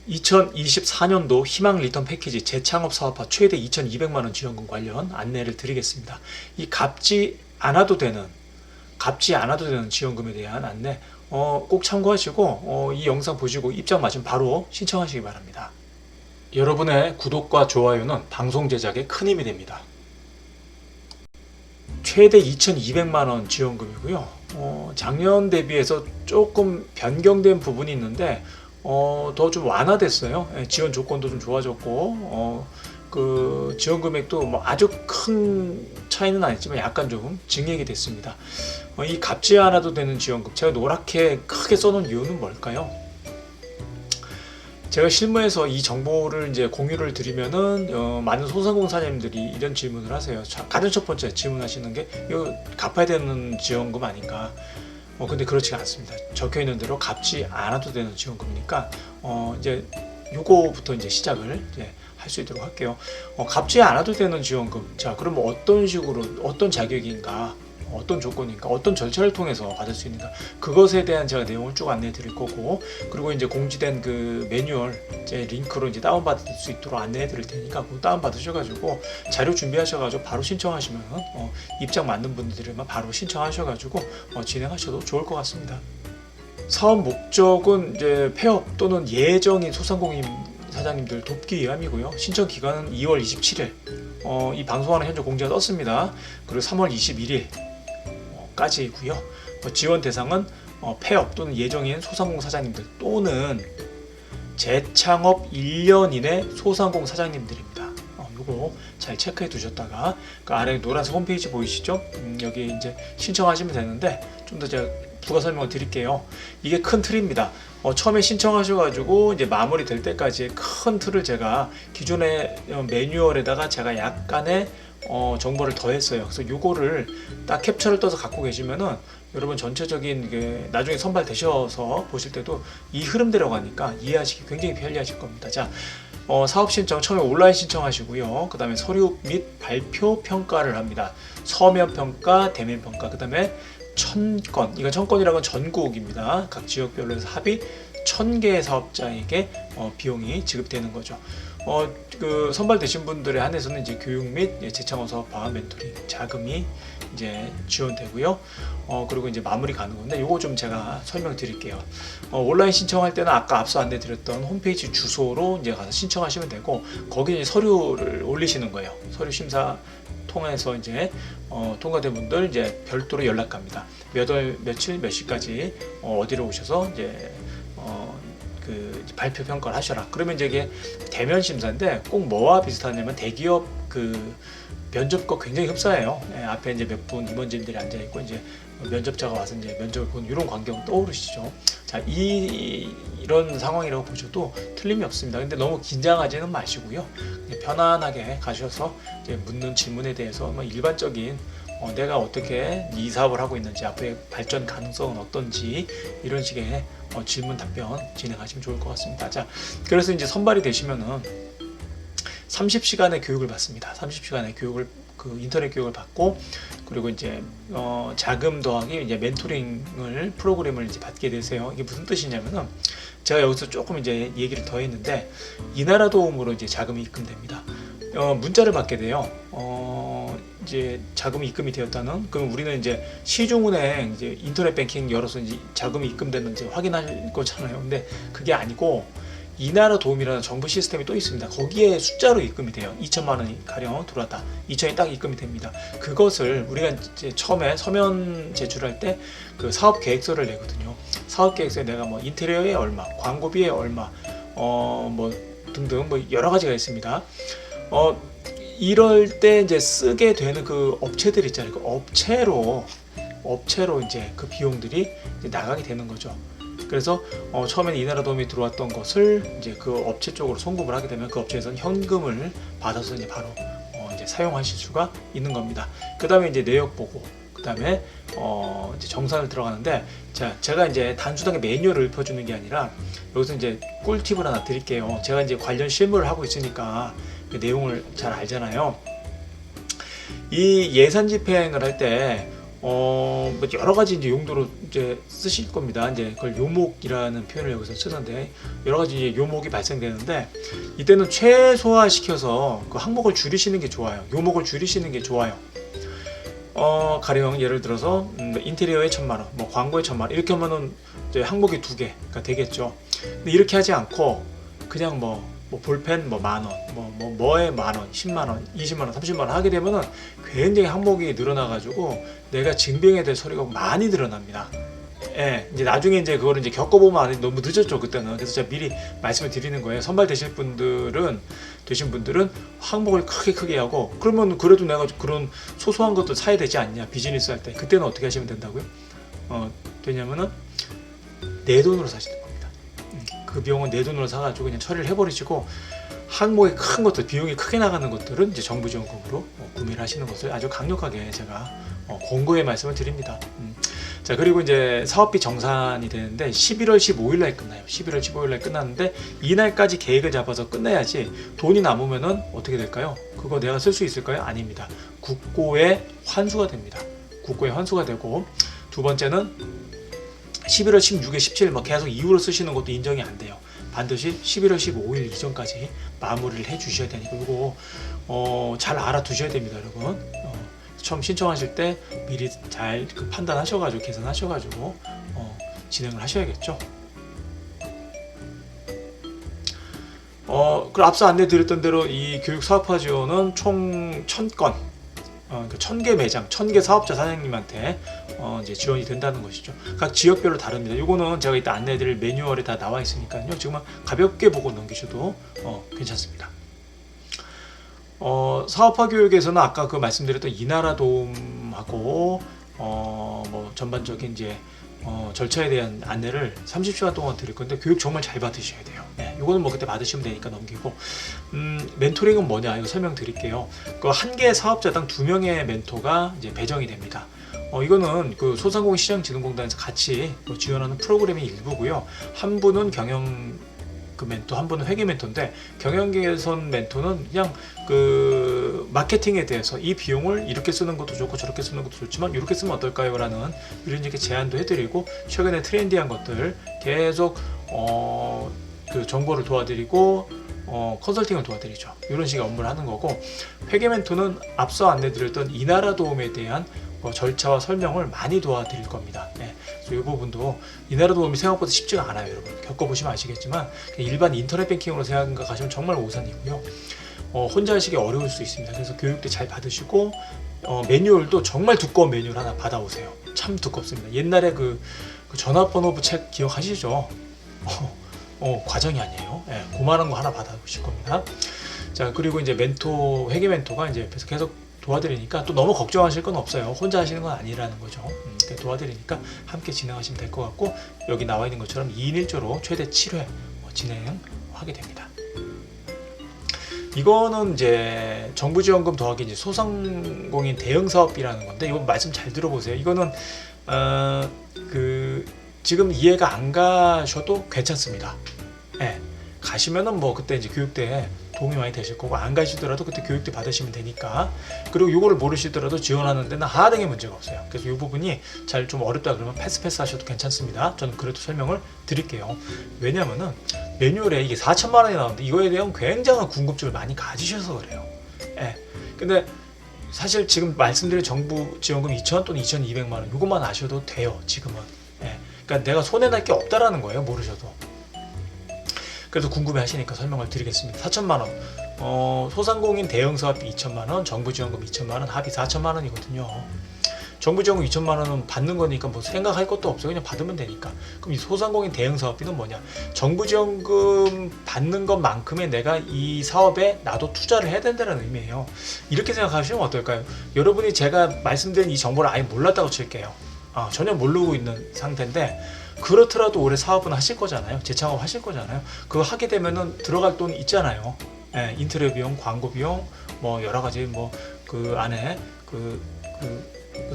2024년도 희망 리턴 패키지 재창업 사업화 최대 2,200만원 지원금 관련 안내를 드리겠습니다. 이 갚지 않아도 되는 지원금에 대한 안내 꼭 참고하시고 이 영상 보시고 입장 맞으면 바로 신청하시기 바랍니다. 여러분의 구독과 좋아요는 방송 제작에 큰 힘이 됩니다. 최대 2,200만원 지원금이고요. 작년 대비해서 조금 변경된 부분이 있는데 더 좀 완화됐어요. 지원 조건도 좀 좋아졌고 그 지원 금액도 뭐 아주 큰 차이는 아니지만 약간 좀 증액이 됐습니다. 이 갚지 않아도 되는 지원금, 제가 노랗게 크게 써놓은 이유는 뭘까요? 제가 실무에서 이 정보를 이제 공유를 드리면은 많은 소상공사님들이 이런 질문을 하세요. 가장 첫 번째 질문하시는 게 이거 갚아야 되는 지원금 아닌가? 근데 그렇지가 않습니다. 적혀 있는 대로 갚지 않아도 되는 지원금이니까 이제 요거부터 이제 시작을 이제 할 수 있도록 할게요. 갚지 않아도 되는 지원금. 자, 그러면 어떤 식으로, 어떤 자격인가, 어떤 조건인가, 어떤 절차를 통해서 받을 수 있는가, 그것에 대한 제가 내용을 쭉 안내해 드릴 거고, 그리고 이제 공지된 그 매뉴얼 제 링크로 이제 다운받을 수 있도록 안내해 드릴 테니까 그거 다운받으셔가지고 자료 준비하셔가지고 바로 신청하시면 입장 맞는 분들만 바로 신청하셔가지고 진행하셔도 좋을 것 같습니다. 사업 목적은 이제 폐업 또는 예정인 소상공인 사장님들 돕기 위함이고요. 신청 기간은 2월 27일. 이 방송하는 현재 공지가 떴습니다. 그리고 3월 21일 까지이고요. 지원 대상은 폐업 또는 예정인 소상공 사장님들 또는 재창업 1년 이내 소상공 사장님들입니다. 요거 잘 체크해 두셨다가 그 아래 노란색 홈페이지 보이시죠? 여기 이제 신청하시면 되는데 좀 더 제가 부가 설명을 드릴게요. 이게 큰 틀입니다. 처음에 신청하셔가지고 이제 마무리 될 때까지의 큰 틀을 제가 기존의 매뉴얼에다가 제가 약간의 정보를 더했어요. 그래서 요거를 딱 캡처를 떠서 갖고 계시면은 여러분 전체적인 게 나중에 선발되셔서 보실 때도 이 흐름대로 가니까 이해하시기 굉장히 편리하실 겁니다. 자, 사업 신청 처음에 온라인 신청하시고요. 그 다음에 서류 및 발표 평가를 합니다. 서면 평가, 대면 평가, 그 다음에 1000건, 이건 1000건이라는 건 전국입니다. 각 지역별로 해서 합의 1000개의 사업자에게 비용이 지급되는 거죠. 그 선발되신 분들에 한해서는 이제 교육 및 재창업 사업화 멘토링 자금이 이제 지원되고요. 그리고 이제 마무리 가는 건데 요거 좀 제가 설명드릴게요. 온라인 신청할 때는 아까 앞서 안내드렸던 홈페이지 주소로 이제 가서 신청하시면 되고 거기에 이제 서류를 올리시는 거예요. 서류 심사 통해서 이제 통과된 분들 이제 별도로 연락갑니다. 몇 월 며칠 몇 시까지 어디로 오셔서 이제 그 발표 평가를 하셔라. 그러면 이제 이게 대면 심사인데 꼭 뭐와 비슷하냐면 대기업 그 면접과 굉장히 흡사해요. 앞에 이제 몇 분 임원진들이 앉아 있고 이제 면접자가 와서 이제 면접을 보는 이런 광경 떠오르시죠. 자, 이런 상황이라고 보셔도 틀림이 없습니다. 근데 너무 긴장하지는 마시고요. 편안하게 가셔서 이제 묻는 질문에 대해서 뭐 일반적인 내가 어떻게 이 사업을 하고 있는지 앞으로의 발전 가능성은 어떤지 이런 식의 질문 답변 진행하시면 좋을 것 같습니다. 자, 그래서 이제 선발이 되시면은 30시간의 교육을 받습니다. 30시간의 교육을 그 인터넷 교육을 받고 그리고 이제 자금 더하기 이제 멘토링을 프로그램을 이제 받게 되세요. 이게 무슨 뜻이냐면은 제가 여기서 조금 이제 얘기를 더 했는데 이나라 도움으로 이제 자금이 입금됩니다. 문자를 받게 돼요. 이제 자금이 입금이 되었다는, 그럼 우리는 이제 시중은행 이제 인터넷 뱅킹 열어서 이제 자금이 입금됐는지 확인할 거잖아요. 근데 그게 아니고 이나라 도움이라는 정부 시스템이 또 있습니다. 거기에 숫자로 입금이 돼요. 2천만 원이 가령 들어왔다. 2천이 딱 입금이 됩니다. 그것을 우리가 이제 처음에 서면 제출할 때 그 사업 계획서를 내거든요. 사업 계획서에 내가 뭐 인테리어에 얼마, 광고비에 얼마, 뭐 등등 뭐 여러 가지가 있습니다. 이럴 때 이제 쓰게 되는 그 업체들 있잖아요. 그 업체로 이제 그 비용들이 이제 나가게 되는 거죠. 그래서 처음에는 이나라 도움이 들어왔던 것을 이제 그 업체 쪽으로 송금을 하게 되면 그 업체에서는 현금을 받아서 이제 바로 이제 사용하실 수가 있는 겁니다. 그 다음에 이제 내역 보고, 그 다음에 이제 정산을 들어가는데, 자, 제가 이제 단순하게 매뉴얼을 읊어주는 게 아니라 여기서 이제 꿀팁을 하나 드릴게요. 제가 이제 관련 실무를 하고 있으니까 그 내용을 잘 알잖아요. 이 예산 집행을 할 때 뭐 여러 가지 이제 용도로 이제 쓰실 겁니다. 이제 그걸 요목이라는 표현을 여기서 쓰는데 여러 가지 이제 요목이 발생되는데 이때는 최소화시켜서 그 항목을 줄이시는 게 좋아요. 요목을 줄이시는 게 좋아요. 가령 예를 들어서 인테리어에 1,000,000원, 뭐 광고에 1,000,000원 이렇게 하면은 이제 항목이 2개가 되겠죠. 근데 이렇게 하지 않고 그냥 뭐 볼펜 뭐 10,000원, 뭐에 10,000원, 100,000원, 200,000원, 300,000원 하게 되면은 굉장히 항목이 늘어나가지고 내가 증빙해야 될 서류가 많이 늘어납니다. 예, 이제 나중에 이제 그거를 이제 겪어보면 너무 늦었죠 그때는. 그래서 제가 미리 말씀을 드리는 거예요. 선발 되신 분들은 항목을 크게 하고 그러면 그래도 내가 그런 소소한 것도 사야 되지 않냐 비즈니스 할 때. 그때는 어떻게 하시면 된다고요? 되냐면은 내 돈으로 사시는 겁니다. 그 비용은 내 돈으로 사가지고 그냥 처리를 해버리시고 항목이 큰 것들, 비용이 크게 나가는 것들은 이제 정부 지원금으로 구매를 하시는 것을 아주 강력하게 제가 권고의 말씀을 드립니다. 자, 그리고 이제 사업비 정산이 되는데 11월 15일 날 끝나요. 11월 15일 날 끝났는데 이날까지 계획을 잡아서 끝내야지 돈이 남으면은 어떻게 될까요? 그거 내가 쓸 수 있을까요? 아닙니다. 국고에 환수가 됩니다. 국고에 환수가 되고 두 번째는 11월 16일, 17일 막 계속 이후로 쓰시는 것도 인정이 안 돼요. 반드시 11월 15일 이전까지 마무리를 해 주셔야 되니까 이거 잘 알아두셔야 됩니다, 여러분. 처음 신청하실 때 미리 잘 판단하셔가지고 계산하셔가지고 진행을 하셔야겠죠. 그리고 앞서 안내드렸던 대로 이 교육 사업화 지원은 총 1,000건, 1,000개 매장, 1,000개 사업자 사장님한테 이제 지원이 된다는 것이죠. 각 지역별로 다릅니다. 이거는 제가 이따 안내드릴 매뉴얼에 다 나와 있으니까요. 지금은 가볍게 보고 넘기셔도 괜찮습니다. 사업화 교육에서는 아까 그 말씀드렸던 이나라 도움하고 뭐 전반적인 이제 절차에 대한 안내를 30시간 동안 드릴 건데 교육 정말 잘 받으셔야 돼요. 네, 이거는 뭐 그때 받으시면 되니까 넘기고 멘토링은 뭐냐 이거 설명드릴게요. 그 한 개 사업자당 2명의 멘토가 이제 배정이 됩니다. 이거는 그 소상공인 시장진흥공단에서 같이 지원하는 프로그램의 일부고요. 한 분은 경영 그 멘토, 한 분은 회계 멘토인데 경영 개선 멘토는 그냥 그 마케팅에 대해서 이 비용을 이렇게 쓰는 것도 좋고 저렇게 쓰는 것도 좋지만 이렇게 쓰면 어떨까요? 라는 이런 식의 제안도 해드리고 최근에 트렌디한 것들 계속 그 정보를 도와드리고 컨설팅을 도와드리죠. 이런 식의 업무를 하는 거고 회계 멘토는 앞서 안내드렸던 이나라 도움에 대한 절차와 설명을 많이 도와드릴 겁니다. 네. 그래서 이 부분도 이나라 도움이 생각보다 쉽지가 않아요, 여러분. 겪어보시면 아시겠지만 일반 인터넷 뱅킹으로 생각하시면 정말 오산이고요. 혼자 하시기 어려울 수 있습니다. 그래서 교육도 잘 받으시고 매뉴얼도 정말 두꺼운 매뉴얼 하나 받아오세요. 참 두껍습니다. 옛날에 그 전화번호부 책 기억하시죠? 과정이 아니에요. 네, 그만한 거 하나 받아오실 겁니다. 자, 그리고 이제 멘토, 회계 멘토가 이제 옆에서 계속 도와드리니까 또 너무 걱정하실 건 없어요. 혼자 하시는 건 아니라는 거죠. 도와드리니까 함께 진행하시면 될 것 같고 여기 나와 있는 것처럼 2인 1조로 최대 7회 진행하게 됩니다. 이거는 이제 정부 지원금 더하기 이제 소상공인 대응 사업비라는 건데 이거 말씀 잘 들어보세요. 이거는 지금 이해가 안 가셔도 괜찮습니다. 네. 가시면은 뭐 그때 이제 교육 때 도움이 많이 되실 거고 안 가시더라도 그때 교육 때 받으시면 되니까 그리고 이거를 모르시더라도 지원하는 데는 하등의 문제가 없어요. 그래서 이 부분이 잘 좀 어렵다 그러면 패스 하셔도 괜찮습니다. 저는 그래도 설명을 드릴게요. 왜냐면은 매뉴얼에 이게 4,000만 원이 나오는데 이거에 대한 굉장한 궁금증을 많이 가지셔서 그래요. 예. 근데 사실 지금 말씀드린 정부 지원금 2,000원 또는 2,200만 원 이것만 아셔도 돼요. 지금은. 예. 그러니까 내가 손해날 게 없다라는 거예요. 모르셔도. 그래서 궁금해 하시니까 설명을 드리겠습니다. 4,000만 원. 소상공인 대형 사업비 2,000만 원, 정부 지원금 2,000만 원, 합의 4,000만 원이거든요. 정부 지원금 2,000만 원은 받는 거니까 뭐 생각할 것도 없어요. 그냥 받으면 되니까. 그럼 이 소상공인 대형 사업비는 뭐냐? 정부 지원금 받는 것만큼의 내가 이 사업에 나도 투자를 해야 된다는 의미예요. 이렇게 생각하시면 어떨까요? 여러분이 제가 말씀드린 이 정보를 아예 몰랐다고 칠게요. 전혀 모르고 있는 상태인데 그렇더라도 올해 사업은 하실 거잖아요. 재창업 하실 거잖아요. 그거 하게 되면은 들어갈 돈 있잖아요. 예, 인테리어 비용, 광고 비용, 뭐 여러 가지 뭐 그 안에 그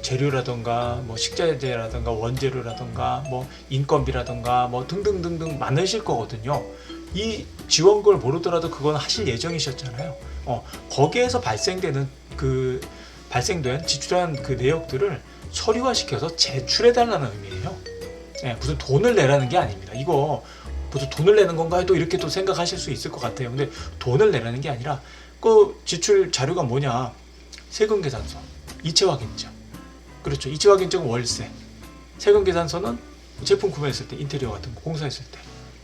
재료라든가 뭐 식자재라든가 원재료라든가 뭐 인건비라든가 뭐 등등등등 많으실 거거든요. 이 지원금을 모르더라도 그건 하실 예정이셨잖아요. 거기에서 발생된 지출한 그 내역들을 서류화시켜서 제출해달라는 의미예요. 무슨 돈을 내라는 게 아닙니다. 이거 무슨 돈을 내는 건가요? 또 이렇게 또 생각하실 수 있을 것 같아요. 근데 돈을 내라는 게 아니라 그 지출 자료가 뭐냐? 세금계산서, 이체확인증. 그렇죠. 이체확인증은 월세. 세금계산서는 제품 구매했을 때, 인테리어 같은 거 공사했을 때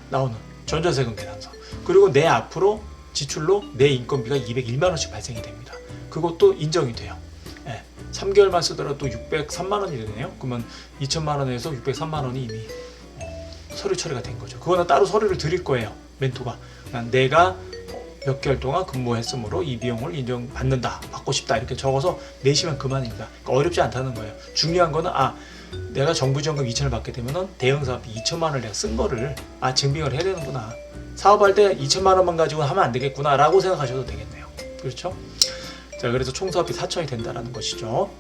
나오는 전자세금 계산서. 그리고 내 앞으로 지출로 내 인건비가 201만 원씩 발생이 됩니다. 그것도 인정이 돼요. 3개월만 쓰더라도 또 603만 원이 되네요. 그러면 2천만 원에서 603만 원이 이미 서류 처리가 된 거죠. 그거는 따로 서류를 드릴 거예요. 멘토가. 내가 몇 개월 동안 근무했으므로 이 비용을 인정받는다, 받고 싶다 이렇게 적어서 내시면 그만입니다. 그러니까 어렵지 않다는 거예요. 중요한 거는 내가 정부 지원금 2천을 받게 되면은 대형 사업비 2천만 원을 내가 쓴 거를 증빙을 해야 되는구나. 사업할 때 2천만 원만 가지고 하면 안 되겠구나라고 생각하셔도 되겠네요. 그렇죠? 자, 그래서 총 사업비 4천이 된다라는 것이죠.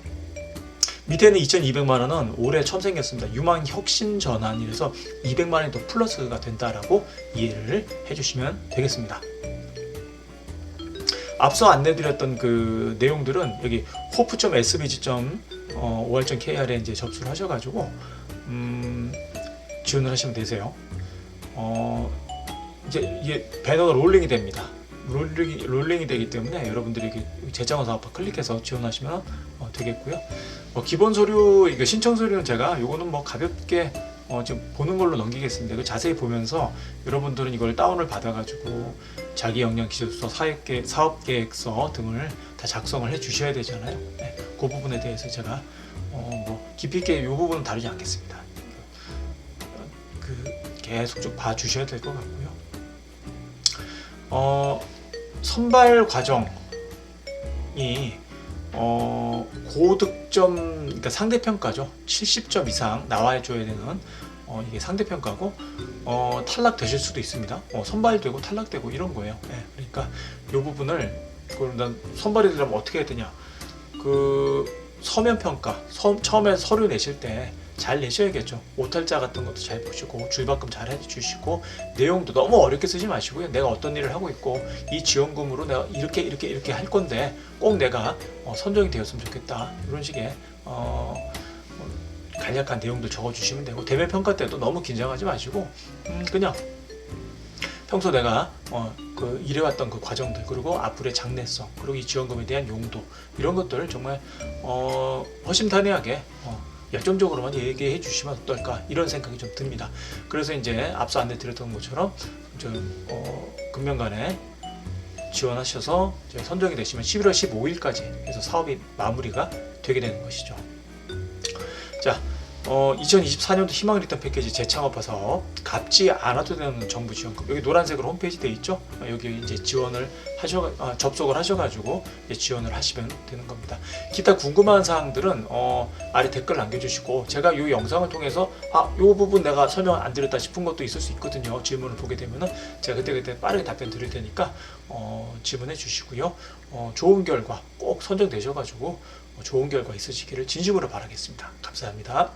밑에는 2,200만 원은 올해 처음 생겼습니다. 유망 혁신 전환이라서 200만 원이 더 플러스가 된다라고 이해를 해주시면 되겠습니다. 앞서 안내드렸던 그 내용들은 여기 hof.sbg.or.kr에 이제 접수를 하셔가지고 지원을 하시면 되세요. 이제 이게 배너가 롤링이 됩니다. 롤링이 되기 때문에 여러분들이 이렇게 재정화 사업화 클릭해서 지원하시면 되겠고요. 기본 서류, 이거 신청 서류는 제가 요거는 뭐 가볍게 지금 보는 걸로 넘기겠습니다. 그 자세히 보면서 여러분들은 이걸 다운을 받아가지고 자기 역량 기술서, 사업계획서 등을 다 작성을 해 주셔야 되잖아요. 그 부분에 대해서 제가 뭐 깊이 있게 이 부분은 다루지 않겠습니다. 계속 쭉 봐 주셔야 될 것 같고요. 선발 과정이 고득점, 그러니까 상대평가죠. 70점 이상 나와줘야 되는 이게 상대평가고 탈락되실 수도 있습니다. 선발되고 탈락되고 이런 거예요. 그러니까 이 부분을 난 선발이 되려면 어떻게 해야 되냐? 그 서면평가, 처음에 서류 내실 때 잘 내셔야겠죠. 오탈자 같은 것도 잘 보시고 줄바꿈 잘 해주시고 내용도 너무 어렵게 쓰지 마시고요. 내가 어떤 일을 하고 있고 이 지원금으로 내가 이렇게 할 건데 꼭 내가 선정이 되었으면 좋겠다. 이런 식의 간략한 내용들 적어주시면 되고, 대면 평가 때도 너무 긴장하지 마시고 그냥 평소 내가 일해왔던 그 과정들, 그리고 앞으로의 장래성, 그리고 이 지원금에 대한 용도, 이런 것들을 정말 허심탄회하게 열정적으로만 얘기해 주시면 어떨까, 이런 생각이 좀 듭니다. 그래서 이제 앞서 안내 드렸던 것처럼 좀 금년간에 지원하셔서 선정이 되시면 11월 15일까지 해서 사업이 마무리가 되게 되는 것이죠. 자, 2024년도 희망 리턴 패키지 재창업화 사업, 갚지 않아도 되는 정부 지원금, 여기 노란색으로 홈페이지 되어 있죠. 여기 이제 지원을 접속을 하셔가지고 이제 지원을 하시면 되는 겁니다. 기타 궁금한 사항들은 아래 댓글 남겨주시고, 제가 이 영상을 통해서 이 부분 내가 설명 안 드렸다 싶은 것도 있을 수 있거든요. 질문을 보게 되면은 제가 그때 빠르게 답변 드릴 테니까 질문해 주시고요. 좋은 결과 꼭 선정되셔가지고 좋은 결과 있으시기를 진심으로 바라겠습니다. 감사합니다.